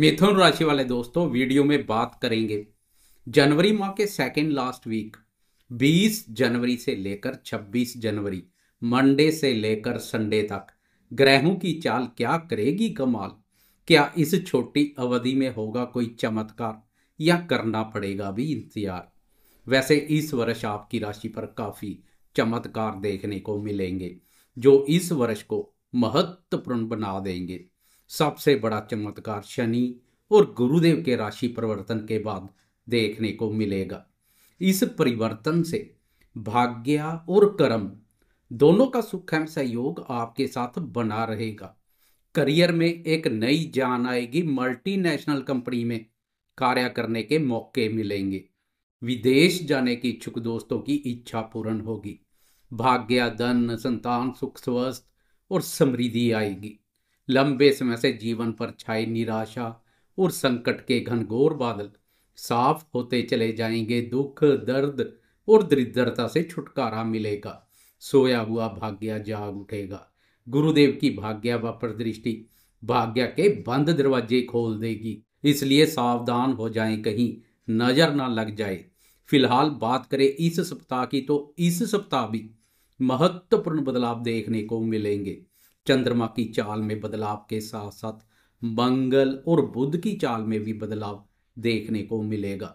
मिथुन राशि वाले दोस्तों, वीडियो में बात करेंगे जनवरी माह के सेकेंड लास्ट वीक 20 जनवरी से लेकर 26 जनवरी मंडे से लेकर संडे तक ग्रहों की चाल क्या करेगी कमाल। क्या इस छोटी अवधि में होगा कोई चमत्कार या करना पड़ेगा भी इंतजार। वैसे इस वर्ष आपकी राशि पर काफी चमत्कार देखने को मिलेंगे जो इस वर्ष को महत्वपूर्ण बना देंगे। सबसे बड़ा चमत्कार शनि और गुरुदेव के राशि परिवर्तन के बाद देखने को मिलेगा। इस परिवर्तन से भाग्य और कर्म दोनों का सुखम सहयोग आपके साथ बना रहेगा। करियर में एक नई जान आएगी, मल्टीनेशनल कंपनी में कार्य करने के मौके मिलेंगे। विदेश जाने की इच्छुक दोस्तों की इच्छा पूर्ण होगी। भाग्य, धन, संतान, सुख, स्वास्थ्य और समृद्धि आएगी। लंबे समय से जीवन पर छाई निराशा और संकट के घनघोर बादल साफ होते चले जाएंगे। दुख, दर्द और दरिद्रता से छुटकारा मिलेगा। सोया हुआ भाग्य जाग उठेगा। गुरुदेव की भाग्य वापर दृष्टि भाग्य के बंद दरवाजे खोल देगी, इसलिए सावधान हो जाएं कहीं नजर ना लग जाए। फिलहाल बात करें इस सप्ताह की, तो इस सप्ताह भी महत्वपूर्ण बदलाव देखने को मिलेंगे। चंद्रमा की चाल में बदलाव के साथ साथ मंगल और बुध की चाल में भी बदलाव देखने को मिलेगा।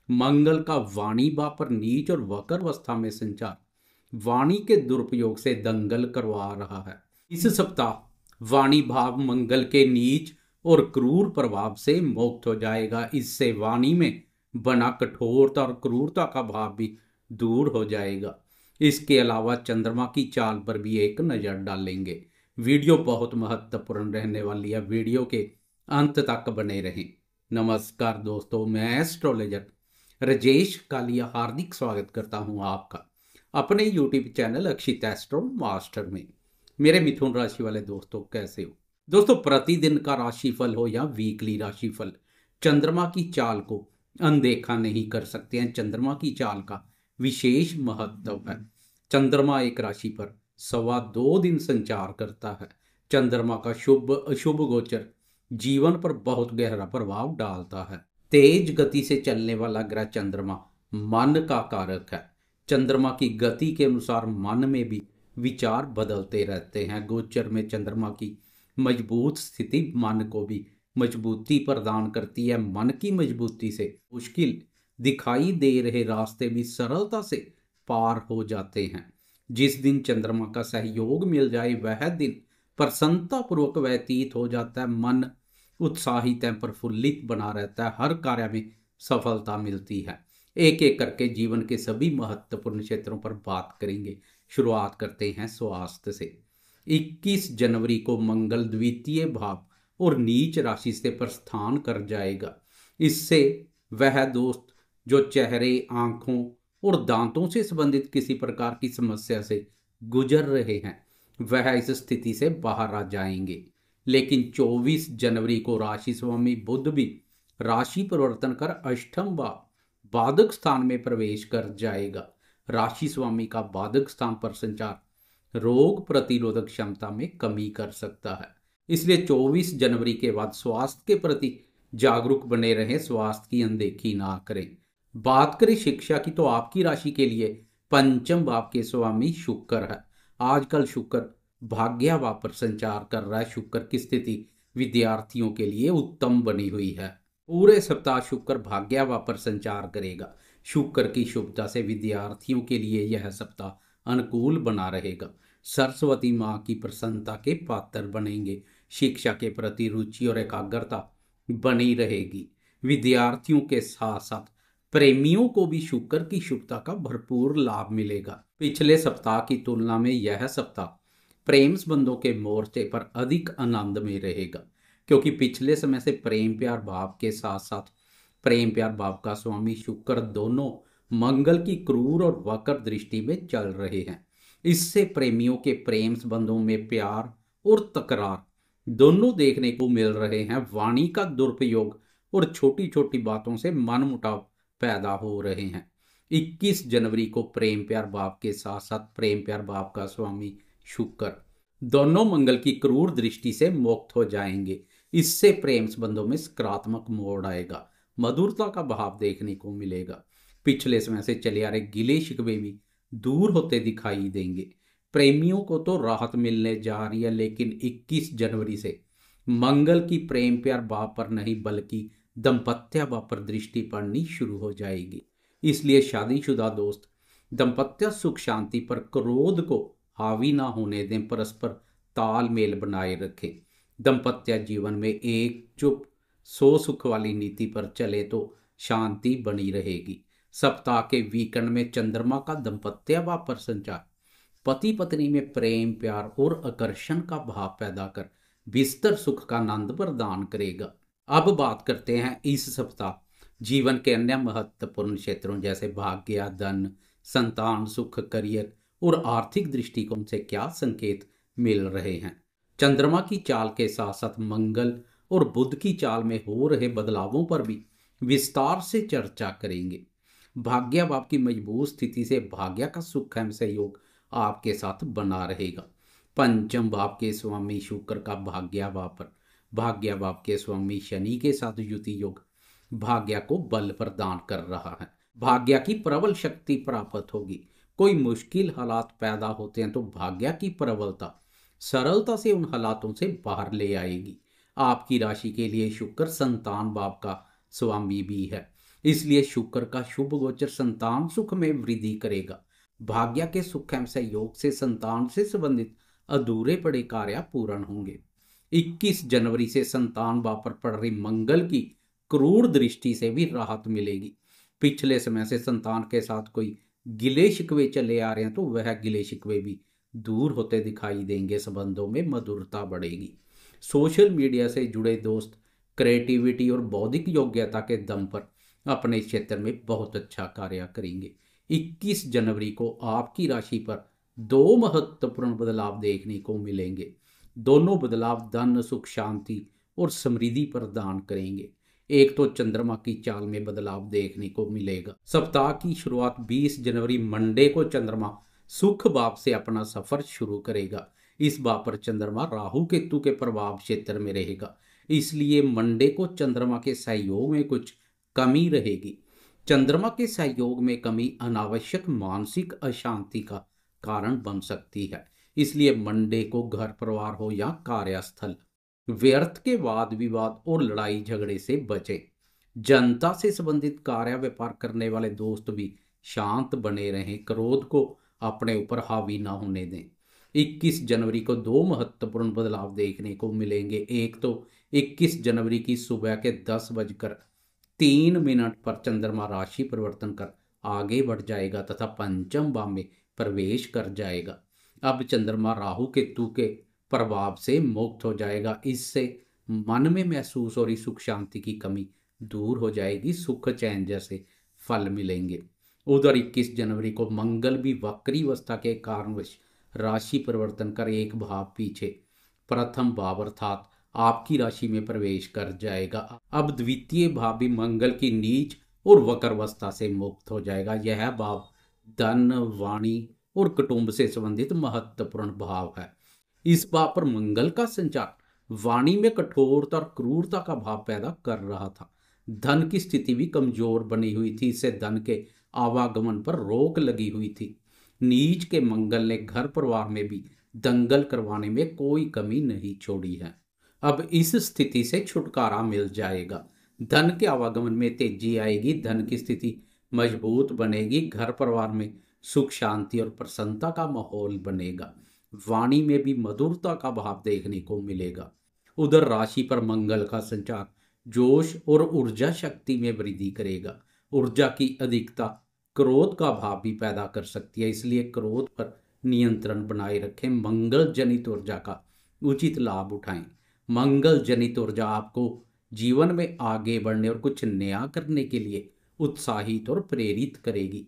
मंगल का वाणी भाव पर नीच और वक्र अवस्था में संचार वाणी के दुरुपयोग से दंगल करवा रहा है। इस सप्ताह वाणी भाव मंगल के नीच और क्रूर प्रभाव से मुक्त हो जाएगा। इससे वाणी में बना कठोरता और क्रूरता का भाव भी दूर हो जाएगा। इसके अलावा चंद्रमा की चाल पर भी एक नजर डालेंगे। वीडियो बहुत महत्वपूर्ण रहने वाली है, वीडियो के अंत तक बने रहें। नमस्कार दोस्तों, मैं एस्ट्रोलॉजर राजेश कालिया हार्दिक स्वागत करता हूं आपका अपने यूट्यूब चैनल अक्षित एस्ट्रो मास्टर में। मेरे मिथुन राशि वाले दोस्तों, कैसे हो दोस्तों? प्रतिदिन का राशिफल हो या वीकली राशिफल, चंद्रमा की चाल को अनदेखा नहीं कर सकते हैं। चंद्रमा की चाल का विशेष महत्व है। चंद्रमा एक राशि पर 2.25 दिन संचार करता है। चंद्रमा का शुभ अशुभ गोचर जीवन पर बहुत गहरा प्रभाव डालता है। तेज गति से चलने वाला ग्रह चंद्रमा मन का कारक है। चंद्रमा की गति के अनुसार मन में भी विचार बदलते रहते हैं। गोचर में चंद्रमा की मजबूत स्थिति मन को भी मजबूती प्रदान करती है। मन की मजबूती से मुश्किल दिखाई दे रहे रास्ते भी सरलता से पार हो जाते हैं। जिस दिन चंद्रमा का सहयोग मिल जाए वह दिन प्रसन्नता पूर्वक व्यतीत हो जाता है। मन उत्साहित एवं प्रफुल्लित बना रहता है। हर कार्य में सफलता मिलती है। एक एक करके जीवन के सभी महत्वपूर्ण क्षेत्रों पर बात करेंगे। शुरुआत करते हैं स्वास्थ्य से। 21 जनवरी को मंगल द्वितीय भाव और नीच राशि से प्रस्थान कर जाएगा। इससे वह दोस्त जो चेहरे, आंखों और दांतों से संबंधित किसी प्रकार की समस्या से गुजर रहे हैं वह इस स्थिति से बाहर आ जाएंगे। लेकिन 24 जनवरी को राशि स्वामी बुध भी राशि परिवर्तन कर अष्टम भाव बाधक स्थान में प्रवेश कर जाएगा। राशि स्वामी का बाधक स्थान पर संचार रोग प्रतिरोधक क्षमता में कमी कर सकता है। इसलिए 24 जनवरी के बाद स्वास्थ्य के प्रति जागरूक बने रहें, स्वास्थ्य की अनदेखी ना करें। बात करें शिक्षा की, तो आपकी राशि के लिए पंचम भाव के स्वामी शुक्र है। आजकल शुक्र भाग्य भाव पर संचार कर रहा है। शुक्र की स्थिति विद्यार्थियों के लिए उत्तम बनी हुई है। पूरे सप्ताह शुक्र भाग्य भाव पर संचार करेगा। शुक्र की शुभता से विद्यार्थियों के लिए यह सप्ताह अनुकूल बना रहेगा। सरस्वती माँ की प्रसन्नता के पात्र बनेंगे। शिक्षा के प्रति रुचि और एकाग्रता बनी रहेगी। विद्यार्थियों के साथ साथ प्रेमियों को भी शुक्र की शुभता का भरपूर लाभ मिलेगा। पिछले सप्ताह की तुलना में यह सप्ताह प्रेम संबंधों के मोर्चे पर अधिक आनंद में रहेगा, क्योंकि पिछले समय से प्रेम प्यार भाव के साथ साथ प्रेम प्यार भाव का स्वामी शुक्र दोनों मंगल की क्रूर और वक्र दृष्टि में चल रहे हैं। इससे प्रेमियों के प्रेम संबंधों में प्यार और तकरार दोनों देखने को मिल रहे हैं। वाणी का दुरुपयोग और छोटी छोटी बातों से मनमुटाव पैदा हो रहे हैं। 21 जनवरी को प्रेम प्यार भाव के साथ साथ प्रेम प्यार भाव का स्वामी शुक्र दोनों मंगल की क्रूर दृष्टि से मुक्त हो जाएंगे। इससे प्रेम संबंधों में सकारात्मक मोड़ आएगा, मधुरता का भाव देखने को मिलेगा। पिछले समय से चले आ रहे गिले शिकवे भी दूर होते दिखाई देंगे। प्रेमियों को तो राहत मिलने जा रही है, लेकिन 21 जनवरी से मंगल की प्रेम प्यार भाव पर नहीं बल्कि दंपत्य भाव पर दृष्टि पड़नी शुरू हो जाएगी। इसलिए शादीशुदा दोस्त दंपत्य सुख शांति पर क्रोध को हावी ना होने दें, परस्पर तालमेल बनाए रखें। दंपत्य जीवन में एक चुप सो सुख वाली नीति पर चले तो शांति बनी रहेगी। सप्ताह के वीकेंड में चंद्रमा का दंपत्य भाव पर संचार पति पत्नी में प्रेम प्यार और आकर्षण का भाव पैदा कर बिस्तर सुख का आनंद प्रदान करेगा। अब बात करते हैं इस सप्ताह जीवन के अन्य महत्वपूर्ण क्षेत्रों जैसे भाग्य, धन, संतान सुख, करियर और आर्थिक दृष्टिकोण से क्या संकेत मिल रहे हैं। चंद्रमा की चाल के साथ साथ मंगल और बुध की चाल में हो रहे बदलावों पर भी विस्तार से चर्चा करेंगे। भाग्य भाव की मजबूत स्थिति से भाग्य का सुख एवं सहयोग आपके साथ बना रहेगा। पंचम भाव के स्वामी शुक्र का भाग्य भाव पर भाग्य भाव के स्वामी शनि के साथ युति योग भाग्य को बल प्रदान कर रहा है। भाग्य की प्रबल शक्ति प्राप्त होगी। कोई मुश्किल हालात पैदा होते हैं तो भाग्य की प्रबलता सरलता से उन हालातों से बाहर ले आएगी। आपकी राशि के लिए शुक्र संतान भाव का स्वामी भी है, इसलिए शुक्र का शुभ गोचर संतान सुख में वृद्धि करेगा। भाग्य के सुख एवं सहयोग से संतान से संबंधित अधूरे पड़े कार्य पूर्ण होंगे। 21 जनवरी से संतान भाव पर पड़ रही मंगल की क्रूर दृष्टि से भी राहत मिलेगी। पिछले समय से संतान के साथ कोई गिले शिकवे चले आ रहे हैं तो वह गिले शिकवे भी दूर होते दिखाई देंगे। संबंधों में मधुरता बढ़ेगी। सोशल मीडिया से जुड़े दोस्त क्रिएटिविटी और बौद्धिक योग्यता के दम पर अपने क्षेत्र में बहुत अच्छा कार्य करेंगे। 21 जनवरी को आपकी राशि पर दो महत्वपूर्ण बदलाव देखने को मिलेंगे। दोनों बदलाव धन सुख शांति और समृद्धि प्रदान करेंगे। एक तो चंद्रमा की चाल में बदलाव देखने को मिलेगा। सप्ताह की शुरुआत 20 जनवरी मंडे को चंद्रमा सुख भाव से अपना सफर शुरू करेगा। इस भाव पर चंद्रमा राहु केतु के प्रभाव क्षेत्र में रहेगा, इसलिए मंडे को चंद्रमा के सहयोग में कुछ कमी रहेगी। चंद्रमा के सहयोग में कमी अनावश्यक मानसिक अशांति का कारण बन सकती है, इसलिए मंडे को घर परिवार हो या कार्यस्थल व्यर्थ के वाद विवाद और लड़ाई झगड़े से बचें। जनता से संबंधित कार्य व्यापार करने वाले दोस्त भी शांत बने रहें, क्रोध को अपने ऊपर हावी ना होने दें। 21 जनवरी को दो महत्वपूर्ण बदलाव देखने को मिलेंगे। एक तो 21 जनवरी की सुबह के 10:03 पर चंद्रमा राशि परिवर्तन कर आगे बढ़ जाएगा तथा पंचम भाव में प्रवेश कर जाएगा। अब चंद्रमा राहु केतु के प्रभाव से मुक्त हो जाएगा। इससे मन में महसूस हो रही सुख शांति की कमी दूर हो जाएगी, सुख चैन जैसे फल मिलेंगे। उधर 21 जनवरी को मंगल भी वक्री अवस्था के कारणवश राशि परिवर्तन कर एक भाव पीछे प्रथम भाव अर्थात आपकी राशि में प्रवेश कर जाएगा। अब द्वितीय भाव भी मंगल की नीच और वक्र अवस्था से मुक्त हो जाएगा। यह भाव धन वाणी और कुटुंब से संबंधित महत्वपूर्ण भाव है। इस भाव पर मंगल का संचार वाणी में कठोरता और क्रूरता का भाव पैदा कर रहा था। धन की स्थिति भी कमजोर बनी हुई थी, इससे धन के आवागमन पर रोक लगी हुई थी। नीच के मंगल ने घर परिवार में भी दंगल करवाने में कोई कमी नहीं छोड़ी है। अब इस स्थिति से छुटकारा मिल जाएगा। धन के आवागमन में तेजी आएगी, धन की स्थिति मजबूत बनेगी, घर परिवार में सुख शांति और प्रसन्नता का माहौल बनेगा। वाणी में भी मधुरता का भाव देखने को मिलेगा। उधर राशि पर मंगल का संचार जोश और ऊर्जा शक्ति में वृद्धि करेगा। ऊर्जा की अधिकता क्रोध का भाव भी पैदा कर सकती है, इसलिए क्रोध पर नियंत्रण बनाए रखें। मंगल जनित ऊर्जा का उचित लाभ उठाएं। मंगल जनित ऊर्जा आपको जीवन में आगे बढ़ने और कुछ नया करने के लिए उत्साहित और प्रेरित करेगी।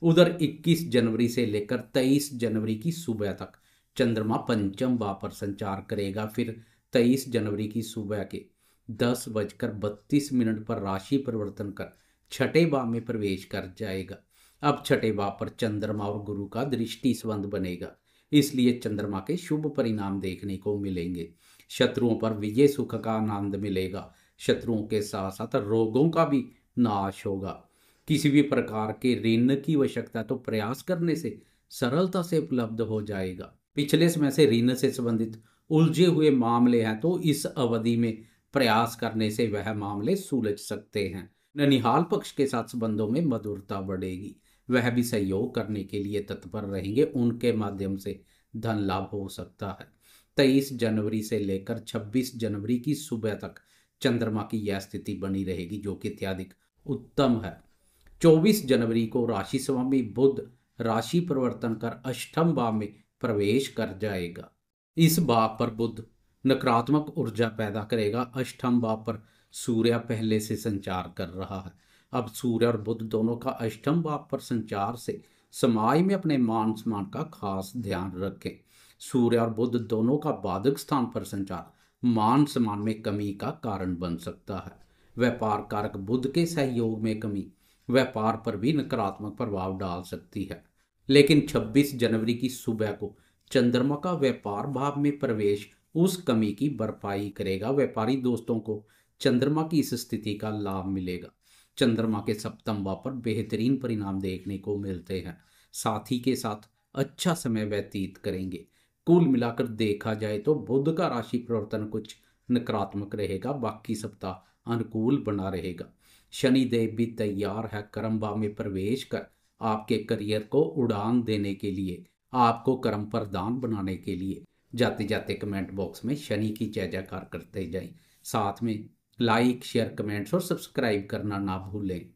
उधर 21 जनवरी से लेकर 23 जनवरी की सुबह तक चंद्रमा पंचम भाव पर संचार करेगा। फिर 23 जनवरी की सुबह के 10:32 पर राशि परिवर्तन कर छठे भाव में प्रवेश कर जाएगा। अब छठे भाव पर चंद्रमा और गुरु का दृष्टि संबंध बनेगा, इसलिए चंद्रमा के शुभ परिणाम देखने को मिलेंगे। शत्रुओं पर विजय, सुख का आनंद मिलेगा। शत्रुओं के साथ साथ रोगों का भी नाश होगा। किसी भी प्रकार के ऋण की आवश्यकता तो प्रयास करने से सरलता से उपलब्ध हो जाएगा। पिछले समय से ऋण से संबंधित उलझे हुए मामले हैं तो इस अवधि में प्रयास करने से वह मामले सुलझ सकते हैं। ननिहाल पक्ष के साथ संबंधों में मधुरता बढ़ेगी। वह भी सहयोग करने के लिए तत्पर रहेंगे। उनके माध्यम से धन लाभ हो सकता है। 23 जनवरी से लेकर 26 जनवरी की सुबह तक चंद्रमा की यह स्थिति बनी रहेगी, जो कि अत्यधिक उत्तम है। 24 जनवरी को राशि स्वामी बुध राशि परिवर्तन कर अष्टम भाव में प्रवेश कर जाएगा। इस भाव पर बुध नकारात्मक ऊर्जा पैदा करेगा। अष्टम भाव पर सूर्य पहले से संचार कर रहा है। अब सूर्य और बुध दोनों का अष्टम भाव पर संचार से समाज में अपने मान सम्मान का खास ध्यान रखें। सूर्य और बुध दोनों का बाधक स्थान पर संचार मान सम्मान में कमी का कारण बन सकता है। व्यापार कारक बुध के सहयोग में कमी व्यापार पर भी नकारात्मक प्रभाव डाल सकती है। लेकिन 26 जनवरी की सुबह को चंद्रमा का व्यापार भाव में प्रवेश उस कमी की भरपाई करेगा। व्यापारी दोस्तों को चंद्रमा की इस स्थिति का लाभ मिलेगा। चंद्रमा के सप्तम भाव पर बेहतरीन परिणाम देखने को मिलते हैं। साथी के साथ अच्छा समय व्यतीत करेंगे। कुल मिलाकर देखा जाए तो बुध का राशि परिवर्तन कुछ नकारात्मक रहेगा, बाकी सप्ताह अनुकूल बना रहेगा। शनिदेव भी तैयार है कर्म भाव में प्रवेश कर आपके करियर को उड़ान देने के लिए, आपको कर्म प्रधान बनाने के लिए। जाते जाते कमेंट बॉक्स में शनि की जय जयकार करते जाएं। साथ में लाइक, शेयर, कमेंट्स और सब्सक्राइब करना ना भूलें।